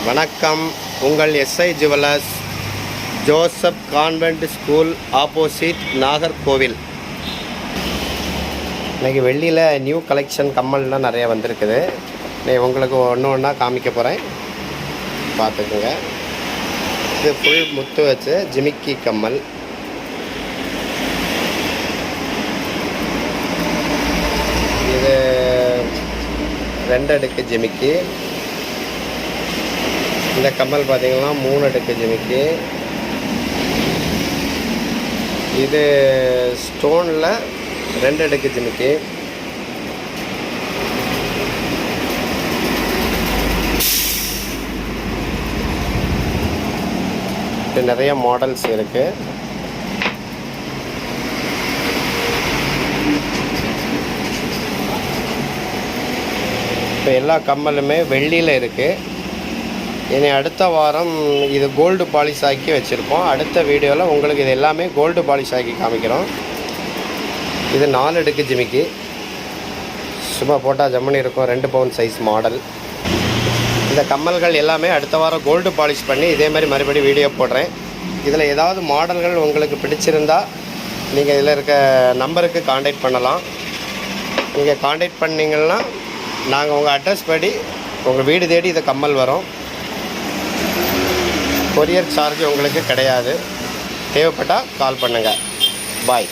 வணக்கம். உங்கள் SI jewellers, Joseph convent school opposite, Nagercoil. இன்றைக்கி வெள்ளியில் நியூ கலெக்ஷன் கம்மல்லாம் நிறையா வந்திருக்குது. நான் உங்களுக்கு ஒன்று ஒன்றா காமிக்க போகிறேன், பார்த்துக்குங்க. இது ஃபுல் முத்து வச்சு ஜிமிக்கி கம்மல். இது 2 அடுக்கு ஜிமிக்கி. இந்த கம்மல் பார்த்தீங்கன்னா 3 அடுக்கு ஜிமிக்கி. இது ஸ்டோனில் 2 அடுக்கு ஜிமிக்கி. இது நிறைய மாடல்ஸ் இருக்குது. இப்போ எல்லா கம்மலுமே வெள்ளியில் இருக்குது. இனி அடுத்த வாரம் இது கோல்டு பாலிஷ் ஆக்கி வச்சுருக்கோம். அடுத்த வீடியோவில் உங்களுக்கு இது எல்லாமே கோல்டு பாலிஷ் ஆக்கி காமிக்கிறோம். இது 4 அடுக்கு ஜிமிக்கி. சும்மா போட்டால் ஜம்முன்னு இருக்கும். 2 பவுன் சைஸ் மாடல். இந்த கம்மல்கள் எல்லாமே அடுத்த வாரம் கோல்டு பாலிஷ் பண்ணி இதே மாதிரி மறுபடியும் வீடியோ போடுறேன். இதில் ஏதாவது மாடல்கள் உங்களுக்கு பிடிச்சிருந்தா நீங்கள் இதில் இருக்க நம்பருக்கு காண்டாக்ட் பண்ணலாம். நீங்கள் காண்டாக்ட் பண்ணிங்கன்னா நாங்கள் உங்கள் அட்ரஸ் படி உங்கள் வீடு தேடி இந்த கம்மல் வரும். கொரியர் சார்ஜ் உங்களுக்கு கிடையாது. தேவைப்பட்டால் கால் பண்ணுங்கள். பாய்.